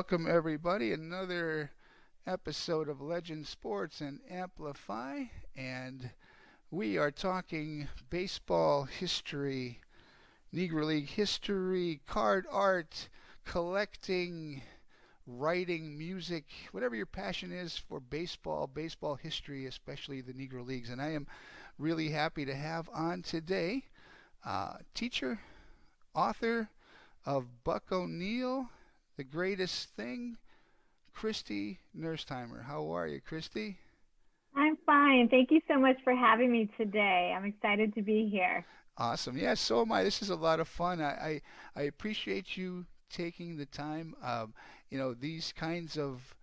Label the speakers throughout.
Speaker 1: welcome everybody. Another episode of Legend Sports and Amplify, and we are talking baseball history, Negro League history, card art, collecting, writing, music, whatever your passion is for baseball, baseball history, especially the Negro Leagues. And I am really happy to have on today teacher, author of Buck O'Neill, The Greatest Thing, Kristy Nerstheimer. How are you, Kristy?
Speaker 2: I'm fine. Thank you so much for having me today. I'm excited to be here.
Speaker 1: Awesome. Yeah, so am I. This is a lot of fun. I appreciate you taking the time. These kinds of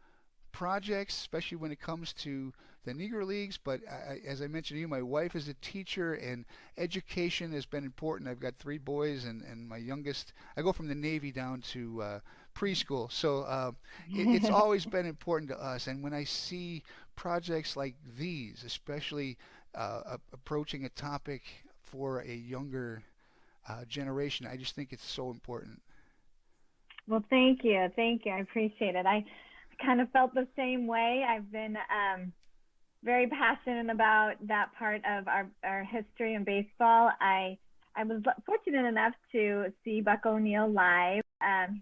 Speaker 1: projects, especially when it comes to the Negro Leagues. But as I mentioned to you, my wife is a teacher, and education has been important. I've got three boys, and my youngest, I go from the Navy down to preschool. So it's always been important to us. And when I see projects like these, especially approaching a topic for a younger generation, I just think it's so important.
Speaker 2: Well, thank you. Thank you. I appreciate it. I kind of felt the same way. I've been very passionate about that part of our history in baseball. I was fortunate enough to see Buck O'Neill live.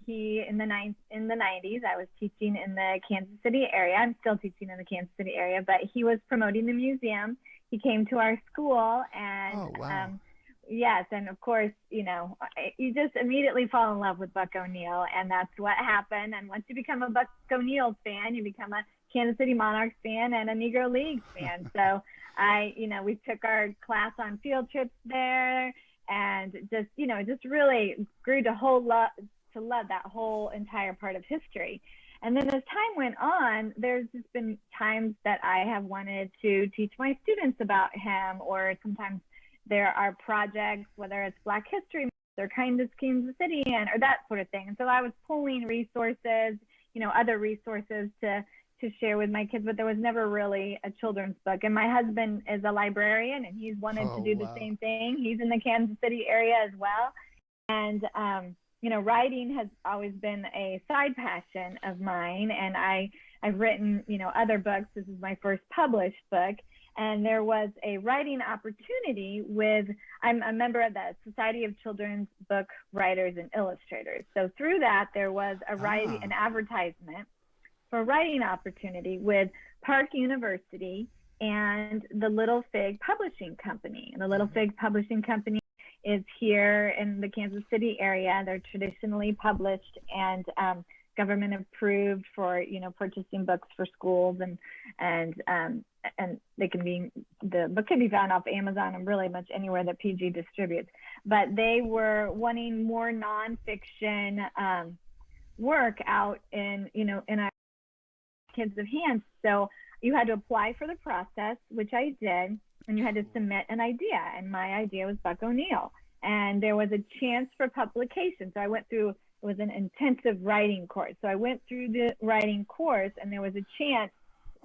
Speaker 2: He in the 90s. I was teaching in the Kansas City area. I'm still teaching in the Kansas City area, but he was promoting the museum. He came to our school, and
Speaker 1: Oh, wow.
Speaker 2: yes, and of course, you just immediately fall in love with Buck O'Neill, and that's what happened. And once you become a Buck O'Neill fan, you become a Kansas City Monarchs fan and a Negro Leagues fan. So we took our class on field trips there, and just really grew to love that whole entire part of history. And then as time went on, there's just been times that I have wanted to teach my students about him, or sometimes there are projects, whether it's Black History Month or Kindness Kansas City, or that sort of thing. And so I was pulling resources, other resources to share with my kids, but there was never really a children's book. And my husband is a librarian, and he's wanted to
Speaker 1: Oh,
Speaker 2: do the
Speaker 1: wow.
Speaker 2: same thing. He's in the Kansas City area as well. And, writing has always been a side passion of mine. And I've written, other books. This is my first published book. And there was a writing opportunity I'm a member of the Society of Children's Book Writers and Illustrators. So through that, there was an advertisement for a writing opportunity with Park University and the Little Fig Publishing Company. And the Little Fig Publishing Company is here in the Kansas City area. They're traditionally published and government approved for purchasing books for schools, and the book can be found off Amazon and really much anywhere that PG distributes. But they were wanting more nonfiction work out in our kids' hands. So you had to apply for the process, which I did, and you had to submit an idea. And my idea was Buck O'Neill, and there was a chance for publication. So I went through. It was an intensive writing course. So I went through the writing course, and there was a chance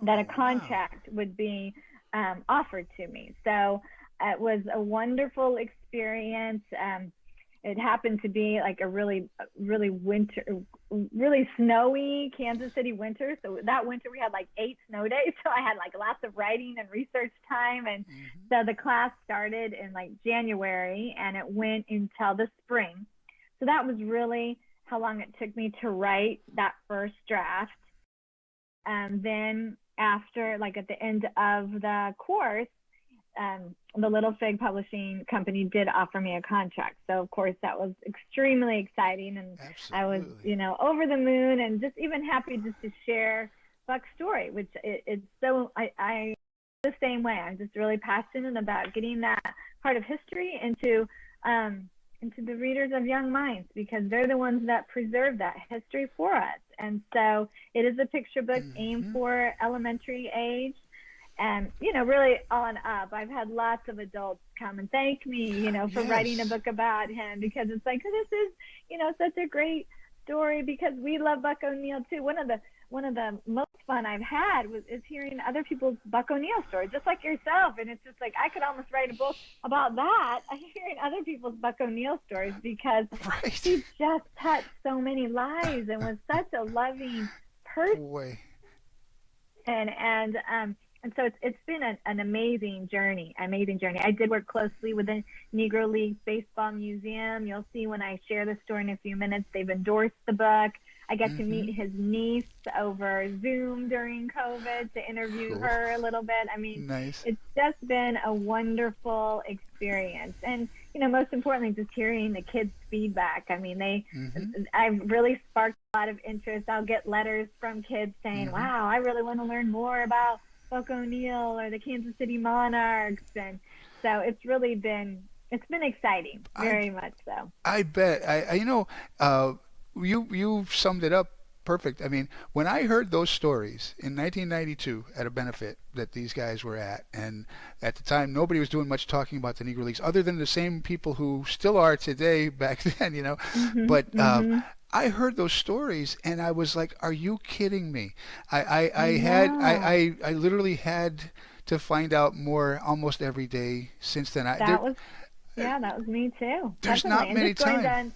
Speaker 2: that a contract would be offered to me. So it was a wonderful experience. It happened to be like a really snowy Kansas City winter. So that winter we had like 8 snow days. So I had like lots of writing and research time. And so the class started in like January, and it went until the spring. So that was really how long it took me to write that first draft. And then after, like at the end of the course, the Little Fig Publishing Company did offer me a contract. So of course that was extremely exciting, and
Speaker 1: Absolutely.
Speaker 2: I was, over the moon, and just even happy just to share Buck's story, which it's so, I the same way. I'm just really passionate about getting that part of history into the readers of young minds, because they're the ones that preserve that history for us. And so it is a picture book aimed for elementary age, and really on up. I've had lots of adults come and thank me for writing a book about him, because it's like, this is such a great story because we love Buck O'Neil too. One of the most fun I've had is hearing other people's Buck O'Neil stories, just like yourself. And it's just like I could almost write a book about that, hearing other people's Buck O'Neil stories, because
Speaker 1: Right.
Speaker 2: he just touched so many lives and was such a loving person.
Speaker 1: Boy.
Speaker 2: And so it's been an amazing journey. I did work closely with the Negro League Baseball Museum. You'll see when I share the story in a few minutes, they've endorsed the book. I got to meet his niece over Zoom during COVID to interview her a little bit. I mean,
Speaker 1: Nice.
Speaker 2: It's just been a wonderful experience. And, most importantly, just hearing the kids' feedback. I mean, I've really sparked a lot of interest. I'll get letters from kids saying, wow, I really want to learn more about Buck O'Neil or the Kansas City Monarchs. And so it's been exciting, very much so.
Speaker 1: I bet. You summed it up perfect. I mean, when I heard those stories in 1992 at a benefit that these guys were at, and at the time nobody was doing much talking about the Negro Leagues other than the same people who still are today back then, But I heard those stories and I was like, "Are you kidding me?" I literally had to find out more almost every day since then.
Speaker 2: That was me too.
Speaker 1: There's
Speaker 2: Definitely.
Speaker 1: not many times.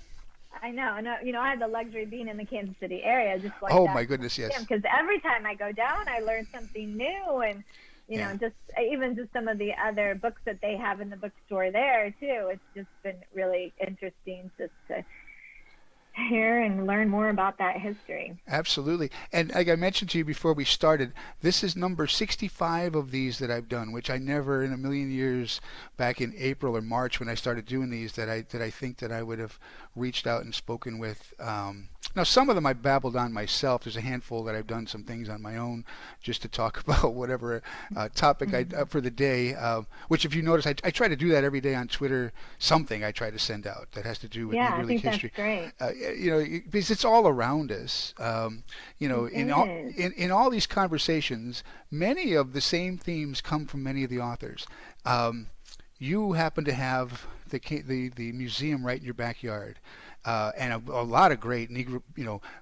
Speaker 2: I know. I had the luxury of being in the Kansas City area, just like
Speaker 1: oh
Speaker 2: that.
Speaker 1: My goodness, yes.
Speaker 2: Because every time I go down, I learn something new, and just some of the other books that they have in the bookstore there too. It's just been really interesting just to hear and learn more about that history.
Speaker 1: Absolutely. And like I mentioned to you before we started, this is number 65 of these that I've done, which I never in a million years back in April or March when I started doing these that I think that I would have reached out and spoken with. Now, some of them I babbled on myself. There's a handful that I've done some things on my own just to talk about whatever topic for the day, which if you notice, I try to do that every day on Twitter, something I try to send out that has to do with Negro League history.
Speaker 2: That's great.
Speaker 1: Because it's all around us. In all these conversations, many of the same themes come from many of the authors. You happen to have the museum right in your backyard, and a lot of great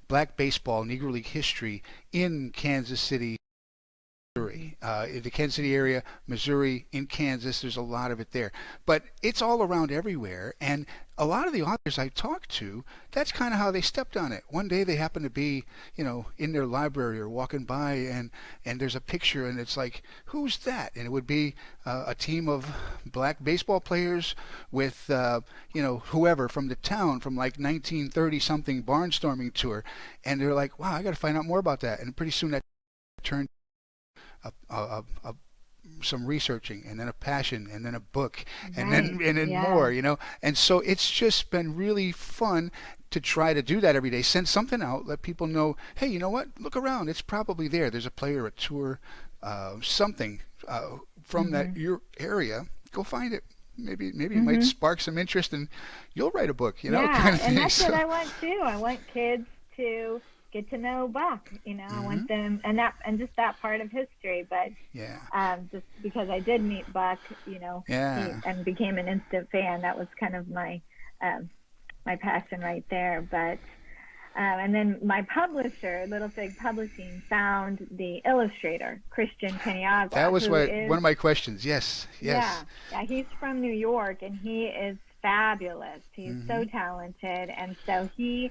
Speaker 1: black baseball, Negro League history in Kansas City, Missouri, in the Kansas City area, Missouri, in Kansas. There's a lot of it there, but it's all around everywhere. And a lot of the authors I talked to, that's kind of how they stepped on it. One day they happen to be, in their library or walking by, and there's a picture, and it's like, who's that? And it would be a team of black baseball players with, whoever from the town from like 1930 something barnstorming tour, and they're like, wow, I got to find out more about that. And pretty soon that turned some researching, and then a passion, and then a book, and then more, and so it's just been really fun to try to do that every day. Send something out, let people know, hey, you know what, look around, it's probably there's a player, a tour, something from that your area. Go find it. Maybe it might spark some interest, and you'll write a book, kind of thing.
Speaker 2: And that's what I want too. I want kids to get to know Buck, I want them, and just that part of history. But just because I did meet Buck, and became an instant fan, that was kind of my passion right there. But and then my publisher, Little Fig Publishing, found the illustrator, Christian Peniagua.
Speaker 1: That was one of my questions. Yes.
Speaker 2: Yeah, he's from New York, and he is fabulous. He's so talented, and so he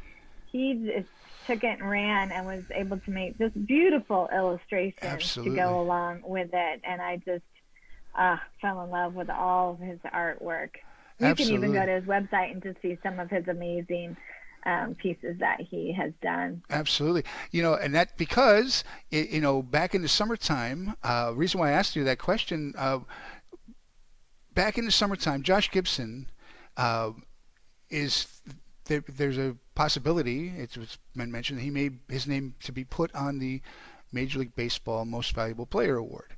Speaker 2: just took it and ran and was able to make just beautiful illustrations to go along with it. And I just fell in love with all of his artwork. You can even go to his website and just see some of his amazing pieces that he has done.
Speaker 1: Absolutely. And that because, back in the summertime, reason why I asked you that question, back in the summertime, Josh Gibson there's a possibility, it's been mentioned, he made his name to be put on the Major League Baseball Most Valuable Player Award,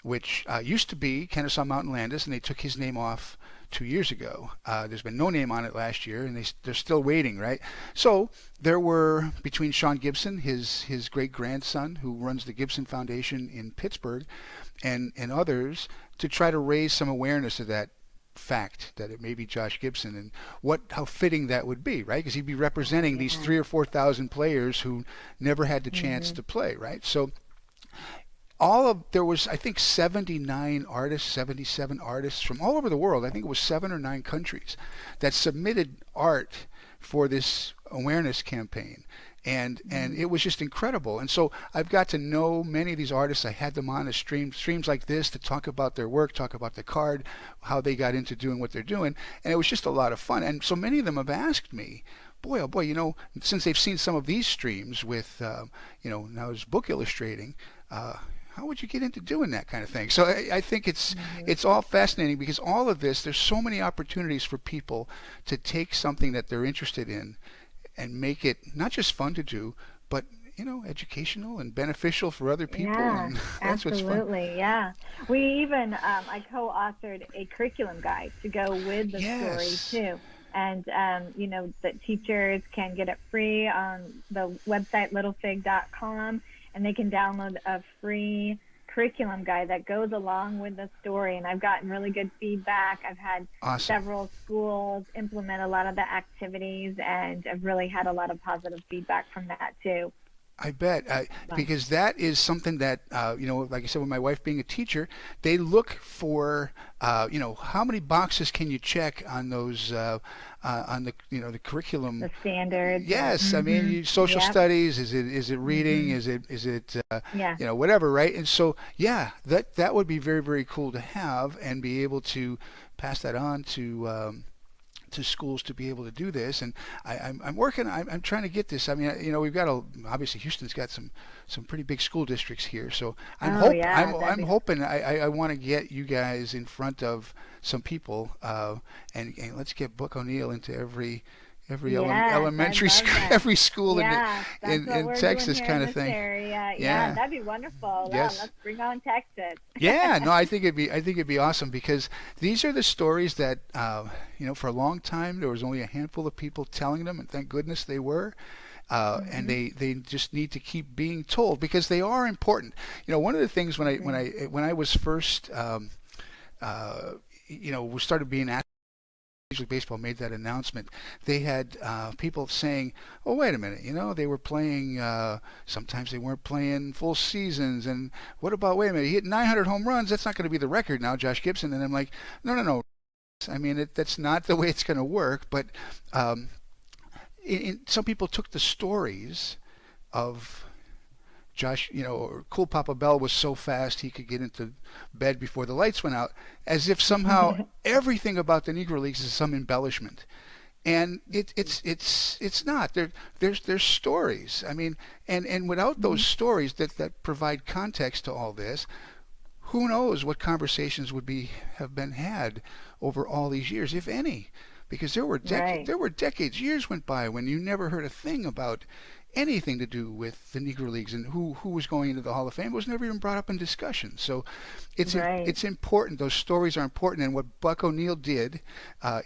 Speaker 1: which used to be Kennesaw Mountain Landis, and they took his name off 2 years ago. There's been no name on it last year, and they're still waiting, right? So there were, between Sean Gibson, his great-grandson, who runs the Gibson Foundation in Pittsburgh, and others, to try to raise some awareness of that fact that it may be Josh Gibson, and how fitting that would be, right? Because he'd be representing these
Speaker 2: Yeah.
Speaker 1: 3 or 4 thousand players who never had the chance
Speaker 2: Mhm.
Speaker 1: to play, right? So there was, I think, 79 artists, 77 artists from all over the world. I think it was 7 or 9 countries that submitted art for this awareness campaign. And
Speaker 2: Mhm.
Speaker 1: it was just incredible. And so I've got to know many of these artists. I had them on a streams like this to talk about their work, talk about the card, how they got into doing what they're doing, and it was just a lot of fun. And so many of them have asked me, boy, oh boy, since they've seen some of these streams with, now his book illustrating, uh, how would you get into doing that kind of thing? So I think
Speaker 2: Mhm.
Speaker 1: it's all fascinating because all of this, there's so many opportunities for people to take something that they're interested in and make it not just fun to do, but educational and beneficial for other people,
Speaker 2: Yeah,
Speaker 1: and that's what's fun.
Speaker 2: absolutely. Yeah. We even, I co-authored a curriculum guide to go with the story
Speaker 1: Yes,
Speaker 2: too. And, that teachers can get it free on the website littlefig.com, and they can download a free curriculum guide that goes along with the story. And I've gotten really good feedback. I've had
Speaker 1: awesome.
Speaker 2: several schools implement a lot of the activities, and I've really had a lot of positive feedback from that too.
Speaker 1: I bet,
Speaker 2: So,
Speaker 1: because that is something that like I said, with my wife being a teacher, they look for, how many boxes can you check on those, on the curriculum.
Speaker 2: the standards and
Speaker 1: Yes, I mean, social
Speaker 2: yep.
Speaker 1: studies. Is it reading?
Speaker 2: Mhm.
Speaker 1: Is it
Speaker 2: Yeah.
Speaker 1: whatever, right? And so, yeah, that would be very, very cool to have and be able to pass that on to schools to be able to do this. And I'm working. I'm trying to get this. I mean, we've got obviously Houston's got some pretty big school districts here. So
Speaker 2: Oh yeah, that'd
Speaker 1: I'm
Speaker 2: be
Speaker 1: hoping I want to get you guys in front of some people, and let's get Buck O'Neill into every
Speaker 2: yes, I'd
Speaker 1: elementary
Speaker 2: love
Speaker 1: school,
Speaker 2: that.
Speaker 1: every school
Speaker 2: Yeah, that's what
Speaker 1: in
Speaker 2: we're doing
Speaker 1: Texas,
Speaker 2: here in
Speaker 1: kind of
Speaker 2: this
Speaker 1: thing.
Speaker 2: area. Yeah,
Speaker 1: Yeah.
Speaker 2: that'd be wonderful. Yeah,
Speaker 1: Yes.
Speaker 2: let's bring on Texas.
Speaker 1: Yeah, no, I think it'd be awesome because these are the stories that for a long time there was only a handful of people telling them, and thank goodness they were. And
Speaker 2: Mhm.
Speaker 1: they just need to keep being told because they are important. One of the things
Speaker 2: Agree.
Speaker 1: when I was first we started being asked. Major League Baseball made that announcement, they had people saying, "Oh, wait a minute! They were playing. Sometimes they weren't playing full seasons. And what about? Wait a minute! He hit 900 home runs. That's not going to be the record now, Josh Gibson." And I'm like, "No, no, no. I mean, that's not the way it's going to work." But um, some people took the stories of Josh, or Cool Papa Bell was so fast he could get into bed before the lights went out, as if somehow everything about the Negro Leagues is some embellishment. And it's not. There's stories. I mean, and without those
Speaker 2: Mhm.
Speaker 1: stories that provide context to all this, who knows what conversations would have been had over all these years, if any. Because
Speaker 2: Right.
Speaker 1: there were decades, years went by when you never heard a thing about anything to do with the Negro Leagues and who was going into the Hall of Fame. It was never even brought up in discussion. So
Speaker 2: Right.
Speaker 1: it's important. Those stories are important, and what Buck O'Neill did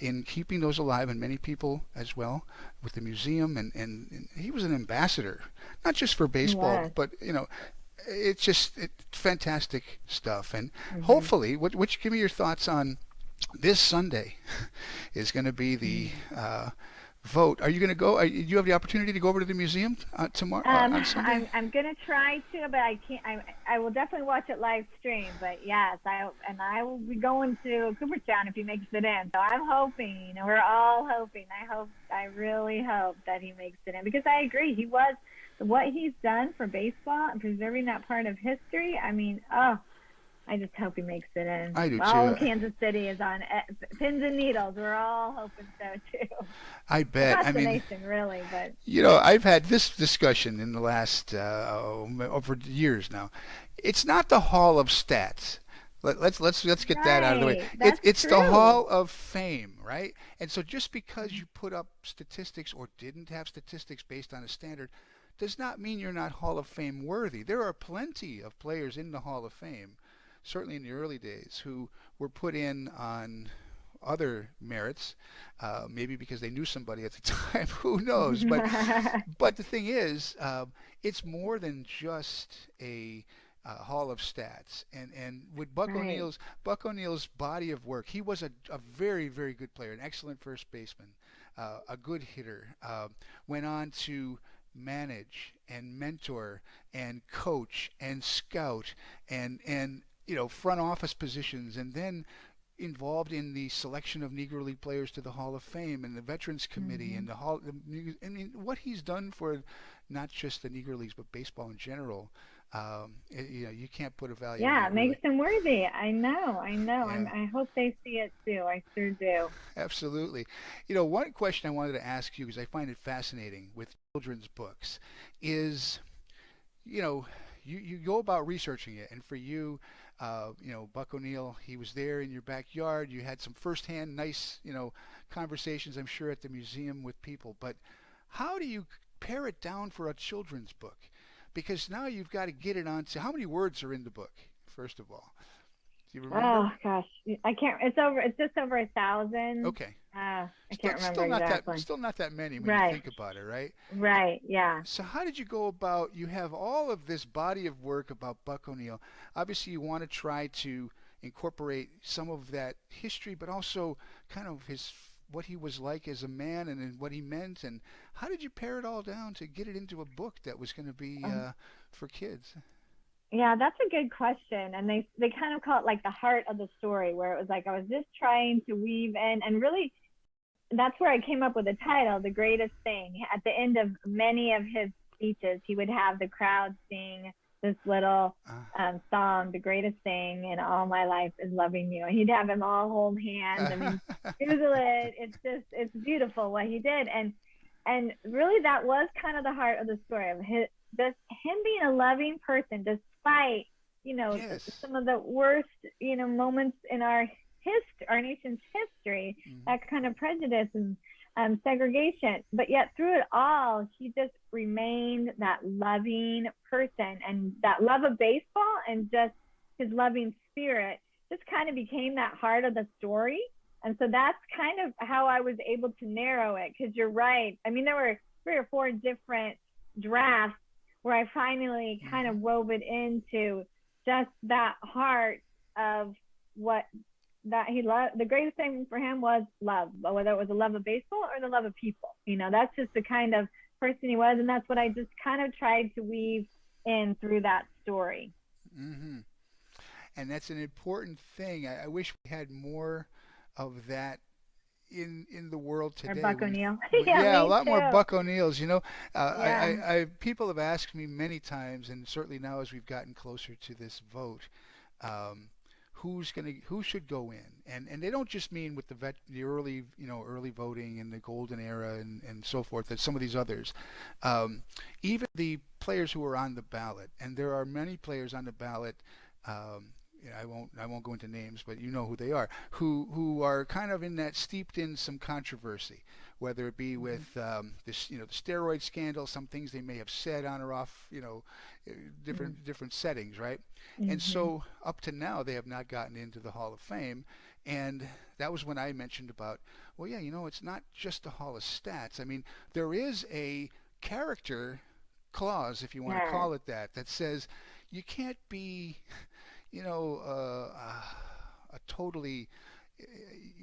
Speaker 1: in keeping those alive, and many people as well with the museum, and he was an ambassador, not just for
Speaker 2: He
Speaker 1: baseball,
Speaker 2: was.
Speaker 1: but it's just fantastic stuff. And
Speaker 2: Mhm.
Speaker 1: hopefully, give me your thoughts on this Sunday is going to be the
Speaker 2: Mhm.
Speaker 1: vote. Are you going to go? Do you have the opportunity to go over to the museum tomorrow on Sunday?
Speaker 2: I'm gonna try to, but I can't. I will definitely watch it live stream. But yes, I will be going to Cooperstown if he makes it in. So I'm hoping. We're all hoping. I really hope that he makes it in because I agree. He was what he's done for baseball and preserving that part of history. I mean, oh, I just hope he makes it in.
Speaker 1: I do
Speaker 2: All
Speaker 1: too.
Speaker 2: of Kansas City is on pins and needles. We're all hoping so too.
Speaker 1: I bet.
Speaker 2: Across
Speaker 1: I
Speaker 2: the
Speaker 1: mean,
Speaker 2: nation, really. But
Speaker 1: I've had this discussion in the last over years now. It's not the Hall of Stats. Let's get that out of the way.
Speaker 2: right, that's
Speaker 1: It's the
Speaker 2: true.
Speaker 1: Hall of Fame, right? And so just because you put up statistics or didn't have statistics based on a standard does not mean you're not Hall of Fame worthy. There are plenty of players in the Hall of Fame, certainly in the early days, who were put in on other merits, maybe because they knew somebody at the time. Who knows? But the thing is, it's more than just Hall of Stats, and with
Speaker 2: Right.
Speaker 1: Buck O'Neill's body of work, he was a very very good player, an excellent first baseman, a good hitter. Went on to manage and mentor and coach and scout and front office positions, and then involved in the selection of Negro League players to the Hall of Fame and the Veterans Committee
Speaker 2: Hmm.
Speaker 1: and I mean, what he's done for not just the Negro Leagues but baseball in general. You can't put a value on
Speaker 2: Yeah,
Speaker 1: that,
Speaker 2: it
Speaker 1: really.
Speaker 2: makes them worthy. I know. I know.
Speaker 1: Yeah,
Speaker 2: I hope they see it too. I sure do.
Speaker 1: absolutely. One question I wanted to ask you, because I find it fascinating with children's books, is you know, you go about researching it, and for you, Buck O'Neill, he was there in your backyard. You had some firsthand, nice, conversations, I'm sure, at the museum with people. But how do you pare it down for a children's book? Because now you've got to get it onto how many words are in the book, first of all. Do you remember?
Speaker 2: Oh gosh, I can't. It's over. It's just over 1,000.
Speaker 1: Okay.
Speaker 2: I can't remember exactly.
Speaker 1: Still not that many when you
Speaker 2: Right.
Speaker 1: think about it, right?
Speaker 2: Right. Yeah.
Speaker 1: So how did you go about? You have all of this body of work about Buck O'Neill. Obviously, you want to try to incorporate some of that history, but also kind of his what he was like as a man and what he meant. And how did you pare it all down to get it into a book that was going to be
Speaker 2: Um,
Speaker 1: for kids?
Speaker 2: yeah, that's a good question. And they kind of call it like the heart of the story, where it was like I was just trying to weave in, and really that's where I came up with the title, The Greatest Thing. At the end of many of his speeches, he would have the crowd sing this little song, The Greatest Thing in All My Life is Loving You. And he'd have them all hold hands. I mean, Google it. It's beautiful what he did. And really that was kind of the heart of the story of him being a loving person despite, you know,
Speaker 1: Yes.
Speaker 2: some of the worst, moments in our nation's history,
Speaker 1: Hmm.
Speaker 2: that kind of prejudice and segregation. But yet, through it all, he just remained that loving person, and that love of baseball and just his loving spirit just kind of became that heart of the story. And so that's kind of how I was able to narrow it. Because you're right. I mean, there were 3 or 4 different drafts where I finally kind
Speaker 1: Hmm.
Speaker 2: of wove it into just that heart of what that he loved. The greatest thing for him was love, whether it was the love of baseball or the love of people. That's just the kind of person he was, and that's what I just kind of tried to weave in through that story.
Speaker 1: Hmm. And that's an important thing. I wish we had more of that in the world
Speaker 2: Or
Speaker 1: today.
Speaker 2: Buck O'Neill. Yeah,
Speaker 1: Yeah, a
Speaker 2: me
Speaker 1: lot more
Speaker 2: too.
Speaker 1: Buck O'Neills.
Speaker 2: Yeah.
Speaker 1: People have asked me many times, and certainly now as we've gotten closer to this vote, um, who should go in, and they don't just mean with the early early voting and the golden era and so forth. That some of these others, even the players who are on the ballot, and there are many players on the ballot. I won't go into names, but you know who they are, who are kind of in that steeped in some controversy, whether it be
Speaker 2: Mm-hmm.
Speaker 1: with this the steroid scandal, some things they may have said on or off, different settings, right? And
Speaker 2: Mm-hmm.
Speaker 1: so up to now they have not gotten into the Hall of Fame, and that was when I mentioned about, well, yeah, it's not just the Hall of Stats. I mean, there is a character clause, if you want to
Speaker 2: Sure.
Speaker 1: call it that, that says you can't be you know, a totally.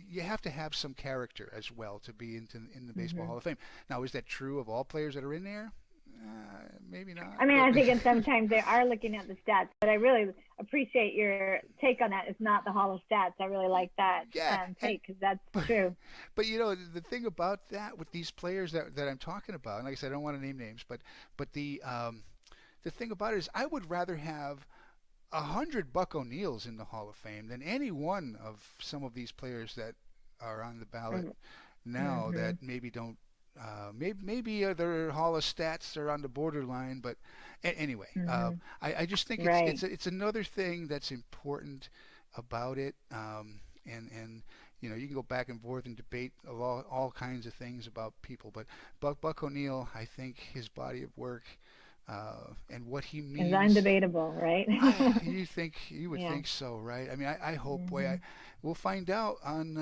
Speaker 1: You have to have some character as well to be in the Baseball
Speaker 2: Mm-hmm.
Speaker 1: Hall of Fame. Now, is that true of all players that are in there? Maybe not,
Speaker 2: I mean,
Speaker 1: but
Speaker 2: I think, and sometimes they are looking at the stats, but I really appreciate your take on that. It's not the Hall of Stats. I really like that
Speaker 1: yeah, and
Speaker 2: take because that's
Speaker 1: but
Speaker 2: true.
Speaker 1: but the thing about that with these players that I'm talking about, and like I said, I don't want to name names, but the thing about it is, I would rather have 100 Buck O'Neills in the Hall of Fame than any one of some of these players that are on the ballot now
Speaker 2: Mm-hmm.
Speaker 1: that maybe don't. Maybe their Hall of Stats are on the borderline, but anyway,
Speaker 2: Mm-hmm.
Speaker 1: I just think
Speaker 2: Right.
Speaker 1: it's another thing that's important about it, and you can go back and forth and debate all kinds of things about people, but Buck O'Neill, I think his body of work and what he
Speaker 2: It's
Speaker 1: means.
Speaker 2: undebatable, right?
Speaker 1: You would
Speaker 2: Yeah.
Speaker 1: think so, right? I mean, I hope. Boy,
Speaker 2: Mhm.
Speaker 1: we'll find out on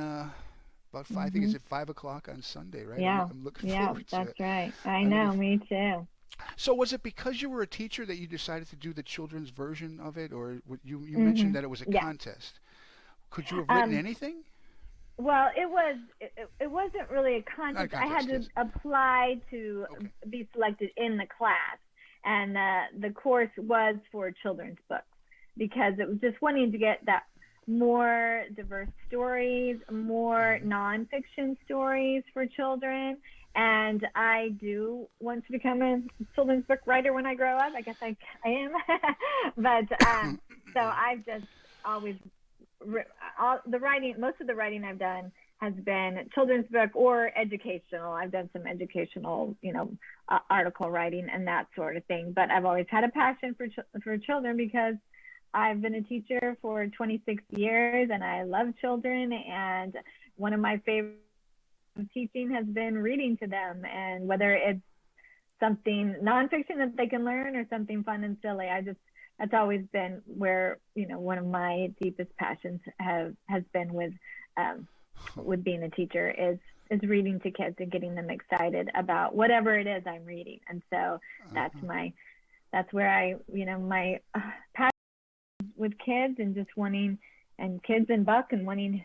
Speaker 1: about five. I think it's
Speaker 2: Mhm.
Speaker 1: at 5 o'clock on Sunday, right?
Speaker 2: Yeah.
Speaker 1: I'm looking
Speaker 2: Yeah,
Speaker 1: forward to
Speaker 2: that's
Speaker 1: it.
Speaker 2: right. I
Speaker 1: I'm looking.
Speaker 2: know, me too.
Speaker 1: So was it because you were a teacher that you decided to do the children's version of it, or you mentioned
Speaker 2: Hmm.
Speaker 1: that it was a
Speaker 2: Yeah.
Speaker 1: contest? Could you have written
Speaker 2: Um,
Speaker 1: anything?
Speaker 2: well, it wasn't really a
Speaker 1: Not a
Speaker 2: contest. I had
Speaker 1: contest,
Speaker 2: to
Speaker 1: yes.
Speaker 2: apply to
Speaker 1: Okay.
Speaker 2: be selected in the class, and the course was for children's books because it was just wanting to get that more diverse stories, more
Speaker 1: Hmm.
Speaker 2: nonfiction stories for children. And I do want to become a children's book writer when I grow up. I guess I am, but so I've just always all the writing, most of the writing I've done has been children's book or educational. I've done some educational, article writing and that sort of thing. But I've always had a passion for children because I've been a teacher for 26 years and I love children. And one of my favorite teaching has been reading to them, and whether it's something nonfiction that they can learn or something fun and silly. That's always been where one of my deepest passions has been with being a teacher is reading to kids and getting them excited about whatever it is I'm reading. And so that's
Speaker 1: Uh-huh.
Speaker 2: that's where my passion with kids and just wanting and kids and Buck and wanting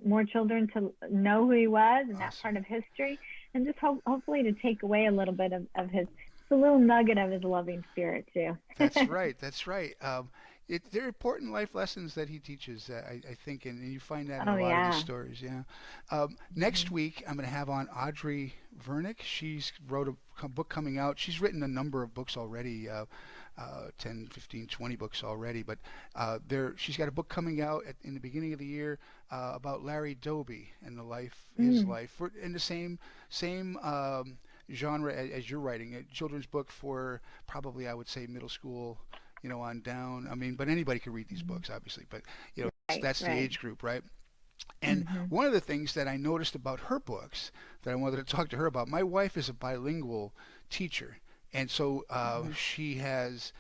Speaker 2: more children to know who he was and that
Speaker 1: Awesome.
Speaker 2: part of history, and just hopefully to take away a little bit of his, just a little nugget of his loving spirit too.
Speaker 1: That's right. That's right. They're important life lessons that he teaches, I think, and you find that in a
Speaker 2: Oh
Speaker 1: lot of these
Speaker 2: yeah.
Speaker 1: stories. Yeah. Next
Speaker 2: Hmm.
Speaker 1: week, I'm going to have on Audrey Vernick. She's wrote a book coming out. She's written a number of books already, 10, 15, 20 books already. But she's got a book coming out in the beginning of the year about Larry Doby and his
Speaker 2: Mm.
Speaker 1: life, in the same genre as you're writing, a children's book for probably I would say middle school, on down. I mean, but anybody could read these
Speaker 2: Hmm.
Speaker 1: books, obviously. But
Speaker 2: Right,
Speaker 1: that's the
Speaker 2: right.
Speaker 1: age group, right? And
Speaker 2: Hmm.
Speaker 1: one of the things that I noticed about her books that I wanted to talk to her about, my wife is a bilingual teacher, and so
Speaker 2: Hmm.
Speaker 1: she has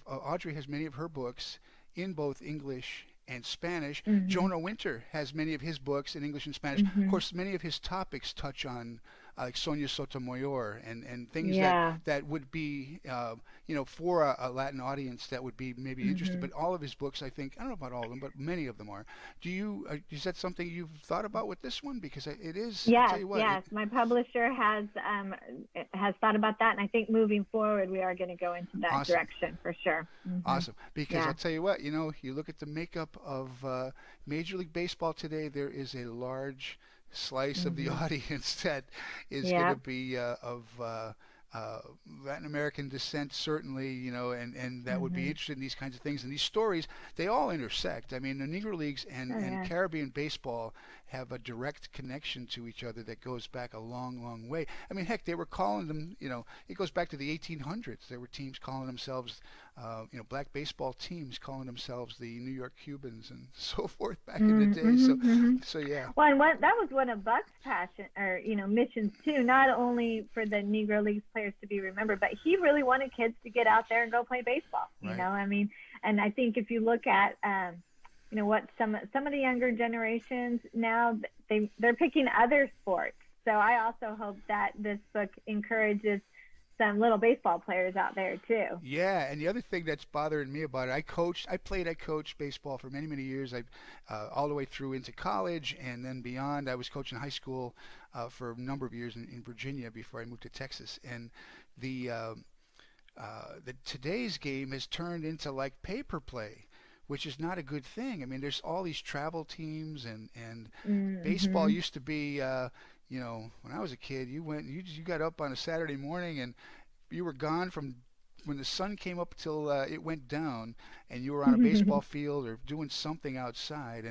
Speaker 1: Audrey has many of her books in both English and Spanish.
Speaker 2: Hmm.
Speaker 1: Jonah Winter has many of his books in English and Spanish. Of
Speaker 2: Hmm.
Speaker 1: course, many of his topics touch on like Sonia Sotomayor and things
Speaker 2: Yeah.
Speaker 1: that would be for a Latin audience that would be maybe interested.
Speaker 2: Hmm.
Speaker 1: But all of his books, I think, I don't know about all of them, but many of them are. Is that something you've thought about with this one? Because it is. I tell
Speaker 2: Yes,
Speaker 1: you what,
Speaker 2: yes. My publisher has thought about that, and I think moving forward we are going to go into that
Speaker 1: awesome.
Speaker 2: direction for sure. Hmm.
Speaker 1: Awesome. Because I'll
Speaker 2: Yeah.
Speaker 1: tell you what, you look at the makeup of Major League Baseball today, there is a large slice of the
Speaker 2: Hmm.
Speaker 1: audience that is going to
Speaker 2: Yeah.
Speaker 1: be of uh, Latin American descent, certainly, and that would be
Speaker 2: Hmm.
Speaker 1: interested in these kinds of things. And these stories, they all intersect. I mean, the Negro Leagues
Speaker 2: Oh
Speaker 1: and
Speaker 2: yeah.
Speaker 1: Caribbean baseball have a direct connection to each other that goes back a long, long way. I mean, heck, they were calling them, it goes back to the 1800s. There were teams calling themselves black baseball teams calling themselves the New York Cubans and so forth back in the day. So,
Speaker 2: Mm-hmm, hmm.
Speaker 1: so yeah,
Speaker 2: Well, and that was one of Buck's passion or missions too. Not only for the Negro Leagues players to be remembered, but he really wanted kids to get out there and go play baseball.
Speaker 1: right.
Speaker 2: I mean, and I think if you look at what some of the younger generations now, they're picking other sports. So I also hope that this book encourages some little baseball players out there too.
Speaker 1: Yeah, and the other thing that's bothering me about it, I coached baseball for many, many years. All the way through into college and then beyond. I was coaching high school for a number of years in Virginia before I moved to Texas. And the the today's game has turned into like paper play, which is not a good thing. I mean, there's all these travel teams and baseball
Speaker 2: Mm-hmm.
Speaker 1: used to be. When I was a kid, you got up on a Saturday morning and you were gone from when the sun came up till it went down, and you were on a baseball field or doing something outside.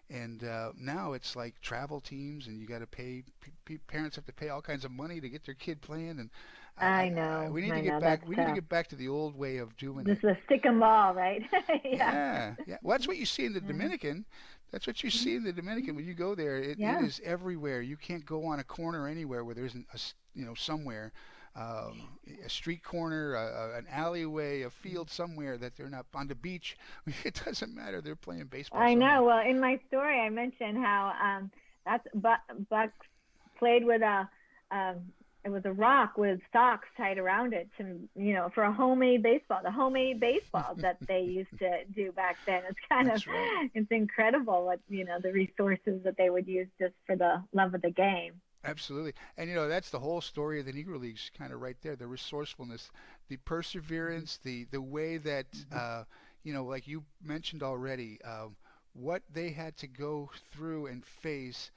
Speaker 1: And now it's like travel teams, and you got to pay. Parents have to pay all kinds of money to get their kid playing, and
Speaker 2: I know,
Speaker 1: we need to
Speaker 2: I
Speaker 1: get
Speaker 2: know.
Speaker 1: back.
Speaker 2: That's
Speaker 1: We need to
Speaker 2: tough.
Speaker 1: get back to the old way of doing it.
Speaker 2: Just a stick 'em ball, right? Yeah.
Speaker 1: Yeah, yeah. Well, that's what you see in the
Speaker 2: Yeah.
Speaker 1: Dominican. That's what you see in the
Speaker 2: Mhm.
Speaker 1: Dominican when you go there. It
Speaker 2: Yeah.
Speaker 1: is everywhere. You can't go on a corner anywhere where there isn't somewhere, a street corner, an alleyway, a field somewhere that they're not on the beach. It doesn't matter. They're playing baseball
Speaker 2: I
Speaker 1: somewhere.
Speaker 2: know. Well, in my story, I mentioned how that's Buck played with a it was a rock with socks tied around it to, for a homemade baseball, the homemade baseball that they used to do back then. It's
Speaker 1: That's right.
Speaker 2: it's incredible what, the resources that they would use just for the love of the game.
Speaker 1: Absolutely. And that's the whole story of the Negro Leagues kind of right there. The resourcefulness, the perseverance, the way that like you mentioned already, what they had to go through and face.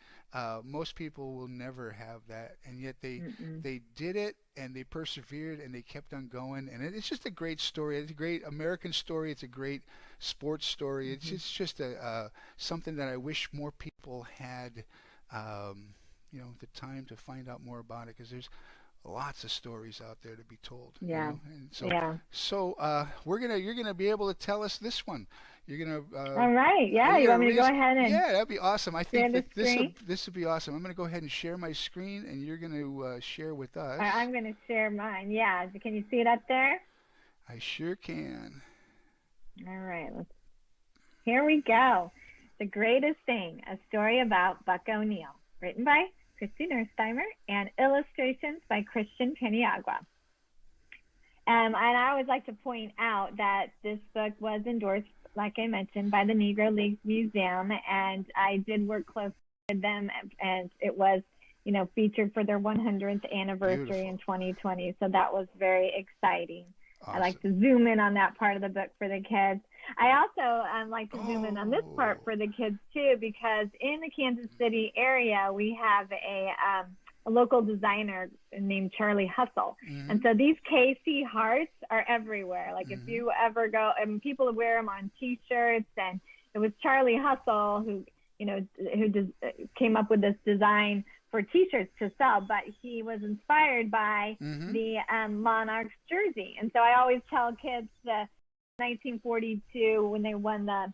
Speaker 1: Most people will never have that, and yet
Speaker 2: Mm-mm.
Speaker 1: they did it and they persevered and they kept on going. And it's just a great story. It's a great American story. It's a great sports story. It's just a something that I wish more people had. Um, the time to find out more about it because there's lots of stories out there to be told,
Speaker 2: Yeah.
Speaker 1: and
Speaker 2: Yeah.
Speaker 1: you're gonna be able to tell us this one. You're gonna
Speaker 2: All right.
Speaker 1: are
Speaker 2: Yeah.
Speaker 1: you
Speaker 2: You
Speaker 1: gonna
Speaker 2: want me to go
Speaker 1: raise?
Speaker 2: ahead and
Speaker 1: Yeah, that'd be awesome. I
Speaker 2: share
Speaker 1: think
Speaker 2: the
Speaker 1: that
Speaker 2: screen?
Speaker 1: this would be awesome. I'm gonna go ahead and share my screen, and you're gonna share with us.
Speaker 2: I'm going to share mine. Yeah. Can you see it up there?
Speaker 1: I sure can.
Speaker 2: All right. Here we go. The Greatest Thing, a story about Buck O'Neill, written by Kristy Nerstheimer and illustrations by Christian Paniagua. And I always like to point out that this book was endorsed, like I mentioned, by the Negro Leagues Museum, and I did work closely with them, and it was, featured for their 100th anniversary in
Speaker 1: Beautiful.
Speaker 2: 2020. So that was very exciting. I like
Speaker 1: Awesome.
Speaker 2: to zoom in on that part of the book for the kids. I also like to zoom in on this part
Speaker 1: Oh.
Speaker 2: for the kids too, because in the Kansas City area, we have a local designer named Charlie Hustle. And
Speaker 1: Mm-hmm.
Speaker 2: so these KC hearts are everywhere. Like if
Speaker 1: Mm-hmm.
Speaker 2: you ever go, and people wear them on T-shirts, and it was Charlie Hustle who, came up with this design for T-shirts to sell, but he was inspired by
Speaker 1: Mm-hmm.
Speaker 2: the Monarchs jersey. And so I always tell kids the 1942 when they won the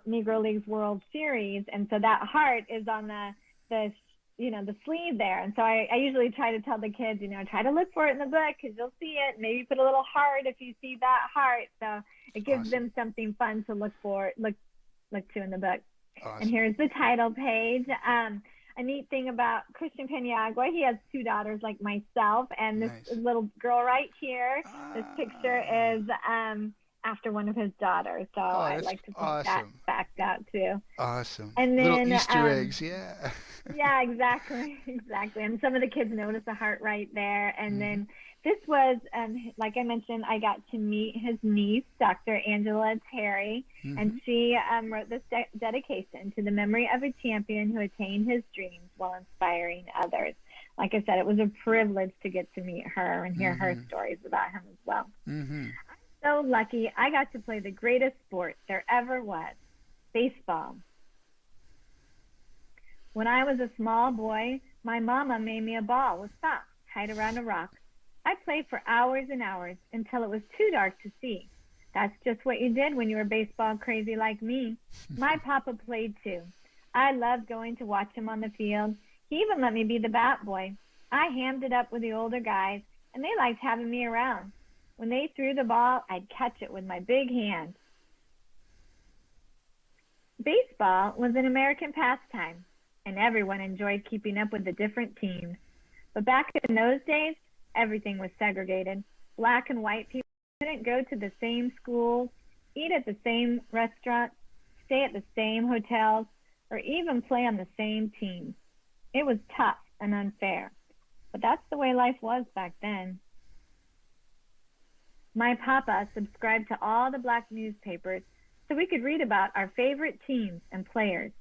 Speaker 2: Negro Leagues World Series, and so that heart is on the the sleeve there. And so I usually try to tell the kids, try to look for it in the book because you'll see it. Maybe put a little heart if you see that heart. So it gives
Speaker 1: Awesome.
Speaker 2: them something fun to look to in the book. And
Speaker 1: Awesome.
Speaker 2: here's the title page. A neat thing about Christian Paniagua, he has two daughters like myself, and this
Speaker 1: Nice.
Speaker 2: little girl right here, this picture
Speaker 1: Ah.
Speaker 2: is after one of his daughters. So
Speaker 1: Oh,
Speaker 2: I
Speaker 1: that's
Speaker 2: like to point that
Speaker 1: awesome.
Speaker 2: fact out too.
Speaker 1: Awesome.
Speaker 2: And
Speaker 1: Little
Speaker 2: then,
Speaker 1: Easter eggs, yeah.
Speaker 2: yeah, exactly, exactly. And some of the kids notice the heart right there. And
Speaker 1: Mm-hmm.
Speaker 2: then this was, like I mentioned, I got to meet his niece, Dr. Angela Terry,
Speaker 1: Mm-hmm.
Speaker 2: and she wrote this dedication to the memory of a champion who attained his dreams while inspiring others. Like I said, it was a privilege to get to meet her and hear her
Speaker 1: Mm-hmm.
Speaker 2: stories about him as well.
Speaker 1: Mm-hmm.
Speaker 2: So lucky, I got to play the greatest sport there ever was, baseball. When I was a small boy, my mama made me a ball with socks tied around a rock. I played for hours and hours until it was too dark to see. That's just what you did when you were baseball crazy like me. My papa played too. I loved going to watch him on the field. He even let me be the bat boy. I hammed it up with the older guys, and they liked having me around. When they threw the ball, I'd catch it with my big hand. Baseball was an American pastime, and everyone enjoyed keeping up with the different teams. But back in those days, everything was segregated. Black and white people couldn't go to the same schools, eat at the same restaurants, stay at the same hotels, or even play on the same teams. It was tough and unfair, but that's the way life was back then. My papa subscribed to all the black newspapers so we could read about our favorite teams and players.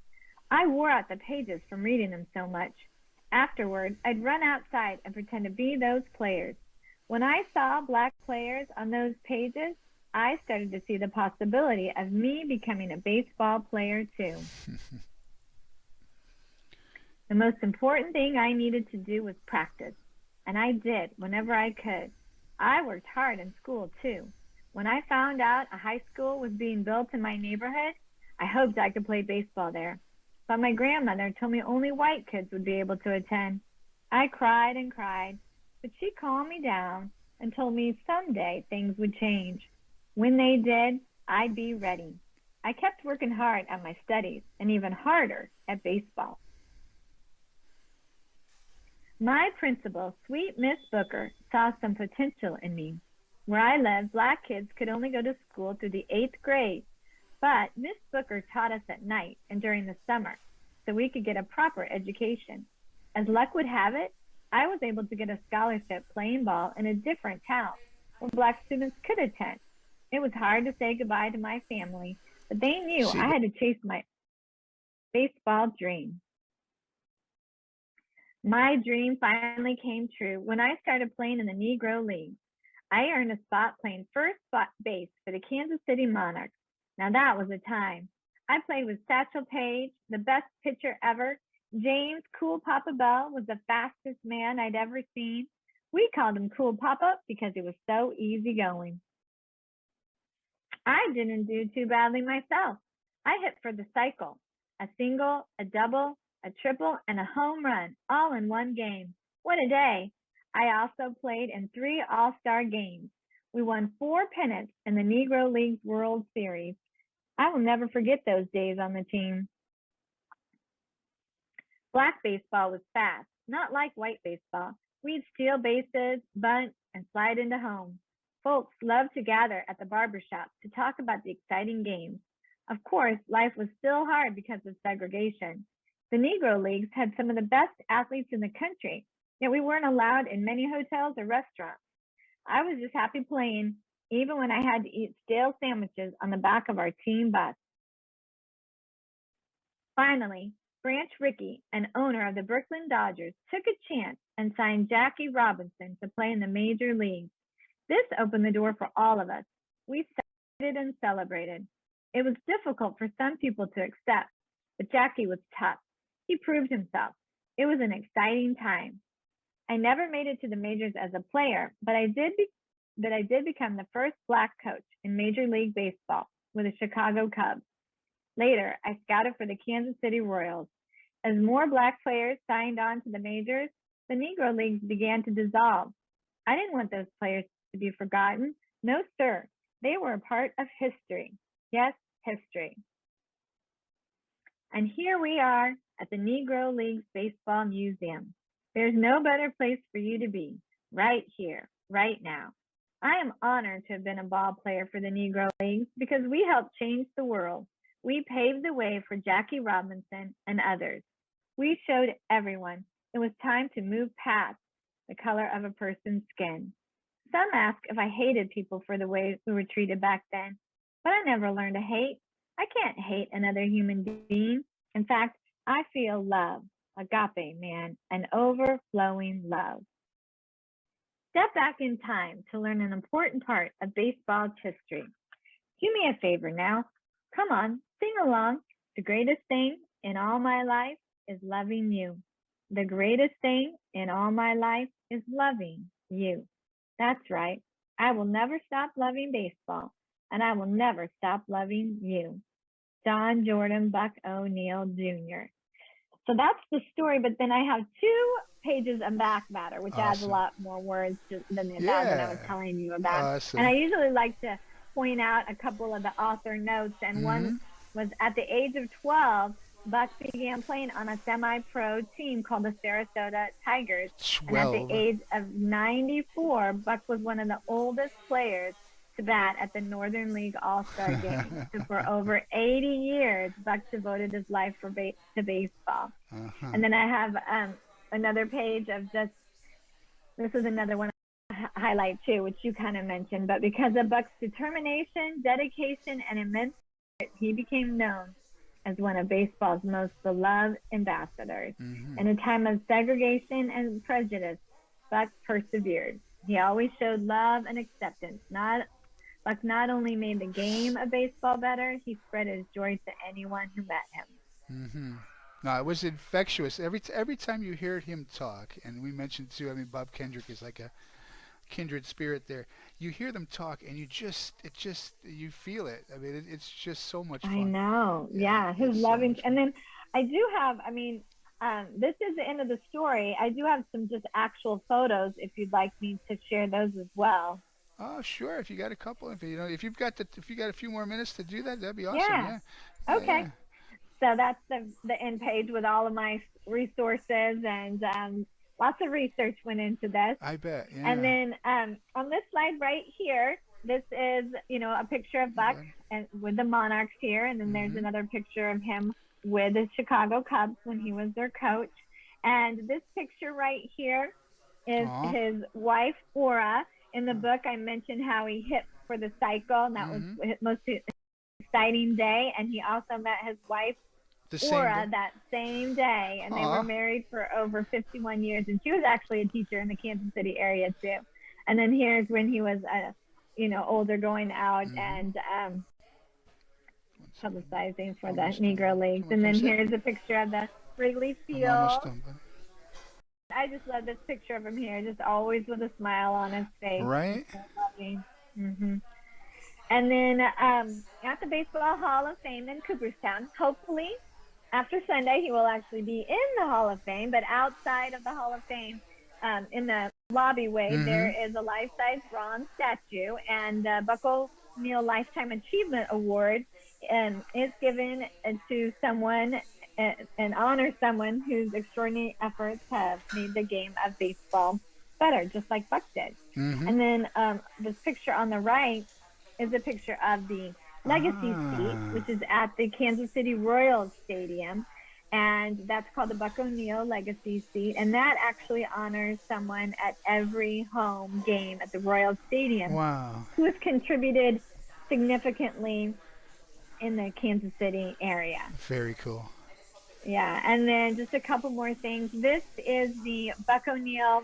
Speaker 2: I wore out the pages from reading them so much. Afterward, I'd run outside and pretend to be those players. When I saw black players on those pages, I started to see the possibility of me becoming a baseball player too. The most important thing I needed to do was practice, and I did whenever I could. I worked hard in school too. When I found out a high school was being built in my neighborhood, I hoped I could play baseball there. But my grandmother told me only white kids would be able to attend. I cried and cried, but she calmed me down and told me someday things would change. When they did, I'd be ready. I kept working hard at my studies and even harder at baseball. My principal, sweet Miss Booker, saw some potential in me. Where I lived, black kids could only go to school through the eighth grade, but Miss Booker taught us at night and during the summer so we could get a proper education. As luck would have it, I was able to get a scholarship playing ball in a different town where black students could attend. It was hard to say goodbye to my family, but they knew
Speaker 1: See,
Speaker 2: I had to chase my baseball dream. My dream finally came true when I started playing in the Negro League. I earned a spot playing first base for the Kansas City Monarchs. Now that was a time. I played with Satchel Paige, the best pitcher ever. James Cool Papa Bell was the fastest man I'd ever seen. We called him Cool Papa because he was so easygoing. I didn't do too badly myself. I hit for the cycle, a single, a double, a triple, and a home run, all in one game. What a day! I also played in 3 All-Star games. We won 4 pennants in the Negro League's World Series. I will never forget those days on the team. Black baseball was fast, not like white baseball. We'd steal bases, bunt, and slide into home. Folks loved to gather at the barber shop to talk about the exciting games. Of course, life was still hard because of segregation. The Negro Leagues had some of the best athletes in the country, yet we weren't allowed in many hotels or restaurants. I was just happy playing, even when I had to eat stale sandwiches on the back of our team bus. Finally, Branch Rickey, an owner of the Brooklyn Dodgers, took a chance and signed Jackie Robinson to play in the major leagues. This opened the door for all of us. We celebrated and celebrated. It was difficult for some people to accept, but Jackie was tough. He proved himself. It was an exciting time. I never made it to the majors as a player, but I did become the first black coach in Major League Baseball with the Chicago Cubs. Later, I scouted for the Kansas City Royals. As more black players signed on to the majors, the Negro Leagues began to dissolve. I didn't want those players to be forgotten. No, sir. They were a part of history. Yes, history. And here we are at the Negro Leagues Baseball Museum. There's no better place for you to be, right here, right now. I am honored to have been a ball player for the Negro Leagues because we helped change the world. We paved the way for Jackie Robinson and others. We showed everyone it was time to move past the color of a person's skin. Some ask if I hated people for the way we were treated back then, but I never learned to hate. I can't hate another human being. In fact, I feel love, agape, man, an overflowing love. Step back in time to learn an important part of baseball's history. Do me a favor now. Come on, sing along. The greatest thing in all my life is loving you. The greatest thing in all my life is loving you. That's right. I will never stop loving baseball, and I will never stop loving you. John Jordan Buck O'Neill Jr. So that's the story, but then I have 2 pages of back matter, which adds a
Speaker 1: awesome.
Speaker 2: lot more words than the 1,000 I was
Speaker 1: Yeah,
Speaker 2: telling you about. And I
Speaker 1: awesome.
Speaker 2: usually like to point out a couple of the author notes, and one
Speaker 1: Mm-hmm.
Speaker 2: was at the age of 12, Buck began playing on a semi-pro team called the Sarasota Tigers. And at the
Speaker 1: 12.
Speaker 2: age of 94, Buck was one of the oldest players to bat at the Northern League All-Star Game. So for over 80 years, Buck devoted his life to baseball.
Speaker 1: Uh-huh.
Speaker 2: And then I have another page of just, this is another one I highlight too, which you kind of mentioned, but because of Buck's determination, dedication, and immense spirit, he became known as one of baseball's most beloved ambassadors.
Speaker 1: Mm-hmm.
Speaker 2: In a time of segregation and prejudice, Buck persevered. He always showed love and acceptance. Buck not only made the game of baseball better, he spread his joy to anyone who met him.
Speaker 1: Mm-hmm. No, it was infectious. Every time you hear him talk, and we mentioned too. I mean, Bob Kendrick is like a kindred spirit there. You hear them talk, and you feel it. I mean, it's just so much
Speaker 2: I
Speaker 1: fun.
Speaker 2: know.
Speaker 1: Yeah,
Speaker 2: Yeah, his
Speaker 1: it's so
Speaker 2: loving.
Speaker 1: much
Speaker 2: And
Speaker 1: fun.
Speaker 2: then I do have, I mean, this is the end of the story. I do have some just actual photos if you'd like me to share those as well.
Speaker 1: Oh, sure. If you got a couple, if you got a few more minutes to do that, that'd be awesome.
Speaker 2: Yeah.
Speaker 1: Yeah, yeah,
Speaker 2: Okay.
Speaker 1: yeah.
Speaker 2: So that's the end page with all of my resources and lots of research went into this.
Speaker 1: I bet.
Speaker 2: And
Speaker 1: Yeah.
Speaker 2: then on this slide right here, this is, a picture of
Speaker 1: Hey,
Speaker 2: Buck
Speaker 1: bud.
Speaker 2: and with the Monarchs here, and then there's
Speaker 1: Mm-hmm.
Speaker 2: another picture of him with the Chicago Cubs when he was their coach. And this picture right here is
Speaker 1: Aw.
Speaker 2: his wife Aura. In the book, I mentioned how he hit for the cycle, and that was
Speaker 1: Mm-hmm.
Speaker 2: his most exciting day. And he also met his wife
Speaker 1: The same
Speaker 2: Aura
Speaker 1: day.
Speaker 2: that same day, and they were
Speaker 1: Aw.
Speaker 2: married for over 51 years. And she was actually a teacher in the Kansas City area too. And then here's when he was, older, going out
Speaker 1: Mm-hmm.
Speaker 2: and
Speaker 1: One second.
Speaker 2: publicizing for the
Speaker 1: Almost done,
Speaker 2: Negro
Speaker 1: bud.
Speaker 2: Leagues.
Speaker 1: Come on,
Speaker 2: And
Speaker 1: come
Speaker 2: then
Speaker 1: sit.
Speaker 2: here's a picture of the Wrigley
Speaker 1: I'm almost
Speaker 2: Field.
Speaker 1: done, bud.
Speaker 2: I just love this picture of him here, just always with a smile on his face. He's
Speaker 1: Right?
Speaker 2: so loving. And then at the Baseball Hall of Fame in Cooperstown, hopefully after Sunday he will actually be in the Hall of Fame. But outside of the Hall of Fame, in the lobby way, there
Speaker 1: Mm-hmm.
Speaker 2: is a life-size bronze statue, and Buck O'Neil Lifetime Achievement Award is given to someone and honor someone whose extraordinary efforts have made the game of baseball better, just like Buck did.
Speaker 1: Mm-hmm.
Speaker 2: And then this picture on the right is a picture of the Legacy Seat,
Speaker 1: Ah.
Speaker 2: which is at the Kansas City Royals Stadium. And that's called the Buck O'Neil Legacy Seat. And that actually honors someone at every home game at the Royals Stadium
Speaker 1: Wow.
Speaker 2: who has contributed significantly in the Kansas City area.
Speaker 1: Very cool.
Speaker 2: Yeah, and then just a couple more things. This is the Buck O'Neil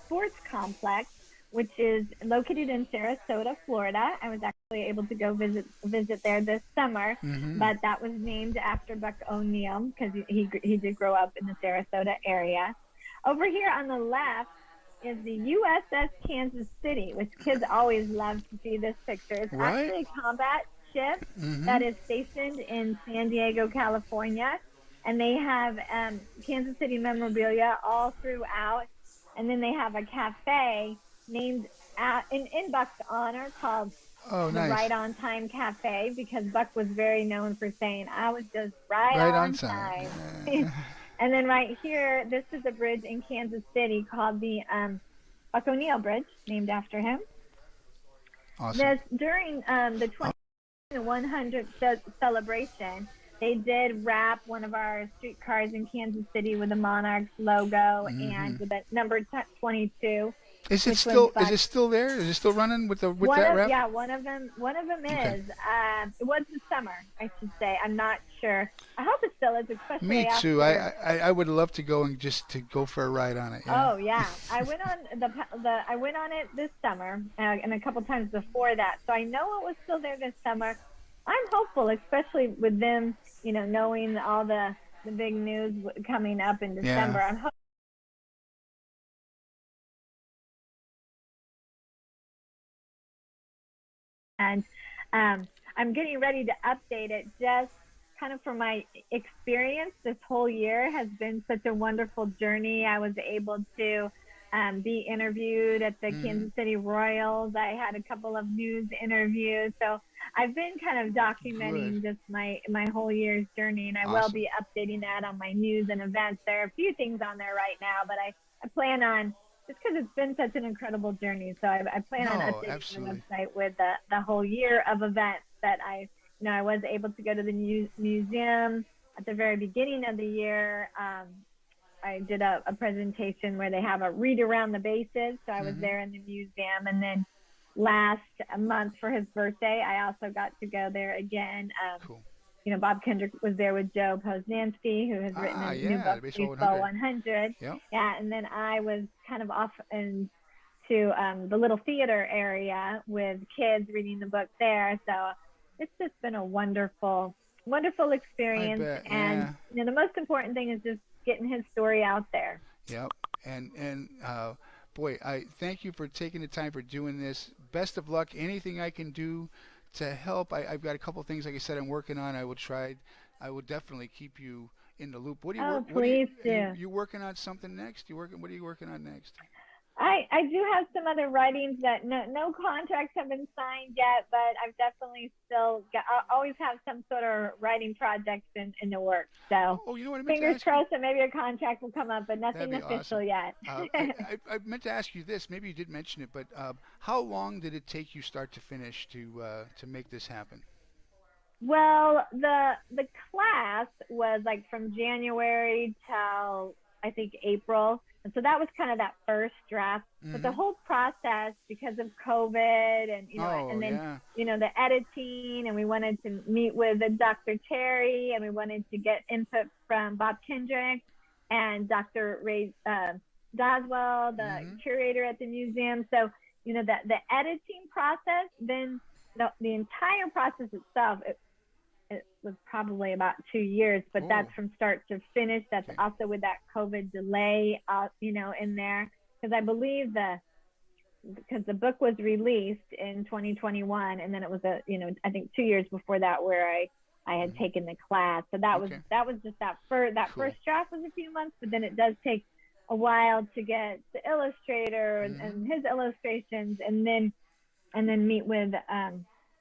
Speaker 2: Sports Complex, which is located in Sarasota, Florida. I was actually able to go visit there this summer,
Speaker 1: Mm-hmm.
Speaker 2: but that was named after Buck O'Neil because he did grow up in the Sarasota area. Over here on the left is the USS Kansas City, which kids always love to see this picture. It's
Speaker 1: Right?
Speaker 2: actually a combat ship
Speaker 1: Mm-hmm.
Speaker 2: that is stationed in San Diego, California, and they have Kansas City memorabilia all throughout. And then they have a cafe named in Buck's honor called
Speaker 1: Oh,
Speaker 2: the
Speaker 1: nice.
Speaker 2: Right on Time Cafe because Buck was very known for saying, I was just right
Speaker 1: Right on
Speaker 2: on
Speaker 1: time.
Speaker 2: time. And then right here, this is a bridge in Kansas City called the Buck O'Neil Bridge, named after him.
Speaker 1: Awesome.
Speaker 2: This during the
Speaker 1: Oh,
Speaker 2: 100th celebration, they did wrap one of our streetcars in Kansas City with the Monarchs logo
Speaker 1: mm-hmm.
Speaker 2: and with the number 22,
Speaker 1: Is it
Speaker 2: which was
Speaker 1: still is
Speaker 2: Buck.
Speaker 1: it still there? Is it still running with that wrap?
Speaker 2: One of them
Speaker 1: Okay.
Speaker 2: is. It was this summer, I should say. I'm not sure. I hope it still is,
Speaker 1: Me
Speaker 2: especially
Speaker 1: too.
Speaker 2: after.
Speaker 1: I would love to go and just to go for a ride on it. Yeah.
Speaker 2: Oh yeah, I went on I went on it this summer and a couple times before that, so I know it was still there this summer. I'm hopeful, especially with them, knowing all the big news coming up in
Speaker 1: Yeah.
Speaker 2: December. I'm hoping and I'm getting ready to update it just kind of for my experience. This whole year has been such a wonderful journey. I was able to be interviewed at the
Speaker 1: Mm-hmm.
Speaker 2: Kansas City Royals. I had a couple of news interviews. So I've been kind of
Speaker 1: Good.
Speaker 2: documenting just my whole year's journey, and I will
Speaker 1: Awesome.
Speaker 2: be updating that on my news and events. There are a few things on there right now, but I plan on just because it's been such an incredible journey. So I plan on
Speaker 1: No,
Speaker 2: updating the
Speaker 1: absolutely.
Speaker 2: website with the whole year of events that I was able to go to the museum at the very beginning of the year. I did a presentation where they have a read around the bases. So I was
Speaker 1: Mm-hmm.
Speaker 2: there in the museum. And then last month for his birthday, I also got to go there again.
Speaker 1: Cool.
Speaker 2: Bob Kendrick was there with Joe Posnanski, who has written
Speaker 1: Ah,
Speaker 2: a new
Speaker 1: yeah,
Speaker 2: book,
Speaker 1: the baseball
Speaker 2: Baseball
Speaker 1: 100.
Speaker 2: 100.
Speaker 1: Yep.
Speaker 2: Yeah, and then I was kind of off into the little theater area with kids reading the book there. So it's just been a wonderful, wonderful
Speaker 1: I
Speaker 2: experience.
Speaker 1: bet.
Speaker 2: And
Speaker 1: Yeah.
Speaker 2: the most important thing is just getting his story out there.
Speaker 1: Yep. And boy, I thank you for taking the time for doing this. Best of luck. Anything I can do to help. I've got a couple things, like I said, I'm working on. I will try. I will definitely keep you in the loop. What do you work?
Speaker 2: Oh,
Speaker 1: What do you?
Speaker 2: please
Speaker 1: You
Speaker 2: do.
Speaker 1: you working on something next? You working? What are you working on next?
Speaker 2: I do have some other writings that no contracts have been signed yet, but I've definitely still got, I always have some sort of writing projects in the works. So
Speaker 1: Oh, you know what I meant to
Speaker 2: fingers
Speaker 1: ask you?
Speaker 2: crossed that maybe a contract will come up, but
Speaker 1: That'd
Speaker 2: nothing
Speaker 1: be
Speaker 2: official
Speaker 1: awesome.
Speaker 2: yet.
Speaker 1: I meant to ask you this. Maybe you did mention it, but how long did it take you start to finish to make this happen?
Speaker 2: Well, the class was like from January till I think April. And so that was kind of that first draft. But the
Speaker 1: Mm-hmm.
Speaker 2: whole process because of COVID and
Speaker 1: Oh,
Speaker 2: and then
Speaker 1: yeah.
Speaker 2: the editing and we wanted to meet with Dr. Terry and we wanted to get input from Bob Kendrick and Dr. Ray Doswell, the
Speaker 1: Mm-hmm.
Speaker 2: curator at the museum. So, that the editing process, then the entire process itself, it was probably about 2 years, but that's
Speaker 1: Oh,
Speaker 2: from start to finish. That's
Speaker 1: okay.
Speaker 2: also with that COVID delay, in there. Because I believe because the book was released in 2021, and then it was I think 2 years before that where I had
Speaker 1: Mm-hmm.
Speaker 2: taken the class. So that was
Speaker 1: Okay.
Speaker 2: just that
Speaker 1: Cool.
Speaker 2: first draft was a few months, but then it does take a while to get the illustrator
Speaker 1: Mm-hmm.
Speaker 2: and his illustrations, and then meet with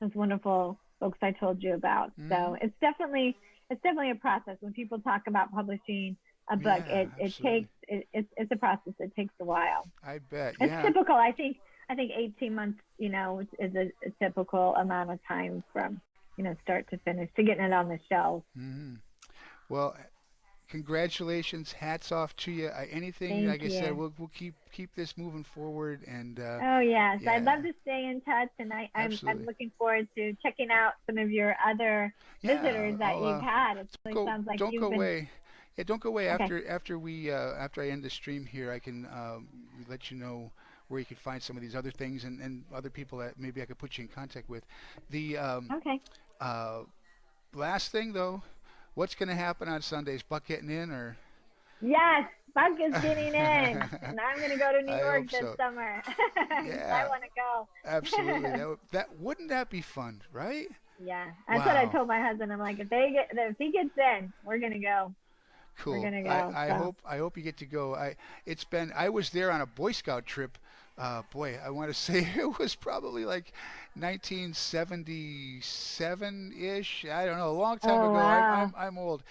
Speaker 2: those wonderful folks I told you about.
Speaker 1: Mm-hmm.
Speaker 2: So it's definitely a process. When people talk about publishing a book,
Speaker 1: Yeah,
Speaker 2: it
Speaker 1: absolutely.
Speaker 2: takes it's a process. It takes a while.
Speaker 1: I bet.
Speaker 2: It's
Speaker 1: Yeah.
Speaker 2: typical. I think 18 months, is a typical amount of time from start to finish to getting it on the shelves.
Speaker 1: Mm-hmm. Well, congratulations. Hats off to you. Anything,
Speaker 2: Thank
Speaker 1: like I said,
Speaker 2: you.
Speaker 1: we'll keep this moving forward, and
Speaker 2: Oh yes, I'd
Speaker 1: yeah,
Speaker 2: love to stay in touch, and I'm
Speaker 1: absolutely.
Speaker 2: looking forward to checking out some of your other
Speaker 1: Yeah,
Speaker 2: visitors that you've had. It really sounds like
Speaker 1: don't go
Speaker 2: you've been
Speaker 1: away. Yeah, don't go away
Speaker 2: okay.
Speaker 1: after I end the stream here. I can let you know where you can find some of these other things and other people that maybe I could put you in contact with. The
Speaker 2: Okay.
Speaker 1: uh, last thing though, what's going to happen on Sundays? Buck getting in or?
Speaker 2: Yes, Buck is getting in, and I'm going to go to New
Speaker 1: I
Speaker 2: York
Speaker 1: hope
Speaker 2: this
Speaker 1: so.
Speaker 2: summer because I
Speaker 1: Yeah,
Speaker 2: want to
Speaker 1: absolutely.
Speaker 2: go.
Speaker 1: That wouldn't that be fun, right?
Speaker 2: Yeah, that's what I
Speaker 1: Wow.
Speaker 2: told my husband. I'm like, if he gets in, we're going to go. We're
Speaker 1: Cool.
Speaker 2: going to go. So,
Speaker 1: I hope you get to go. I was there on a Boy Scout trip. Boy, I want to say it was probably like 1977-ish. I don't know, a long time
Speaker 2: oh
Speaker 1: ago.
Speaker 2: wow.
Speaker 1: I'm old,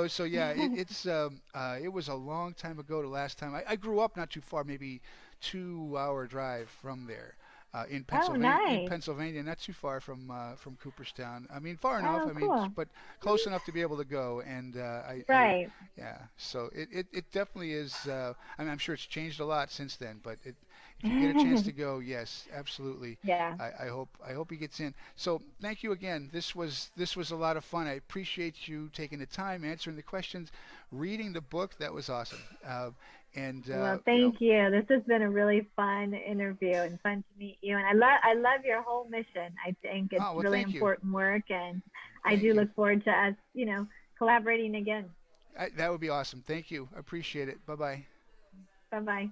Speaker 1: So yeah, it was a long time ago. The last time I grew up not too far, maybe 2 hour drive from there.
Speaker 2: Oh
Speaker 1: In
Speaker 2: nice.
Speaker 1: Pennsylvania, not too far from Cooperstown. I mean, far enough.
Speaker 2: Oh
Speaker 1: I mean,
Speaker 2: cool.
Speaker 1: but close enough to be able to go. And
Speaker 2: Right.
Speaker 1: yeah. So it definitely is. I mean, I'm sure it's changed a lot since then. But if you get a chance to go, yes, absolutely.
Speaker 2: Yeah.
Speaker 1: I hope he gets in. So thank you again. This was a lot of fun. I appreciate you taking the time, answering the questions, reading the book. That was awesome. And
Speaker 2: Well, thank you. This has been a really fun interview and fun to meet you. And I love your whole mission. I think it's
Speaker 1: oh well,
Speaker 2: really
Speaker 1: thank you,
Speaker 2: important work, and I
Speaker 1: thank
Speaker 2: do
Speaker 1: you.
Speaker 2: look forward to us, collaborating again.
Speaker 1: That would be awesome. Thank you. I appreciate it. Bye bye.
Speaker 2: Bye bye.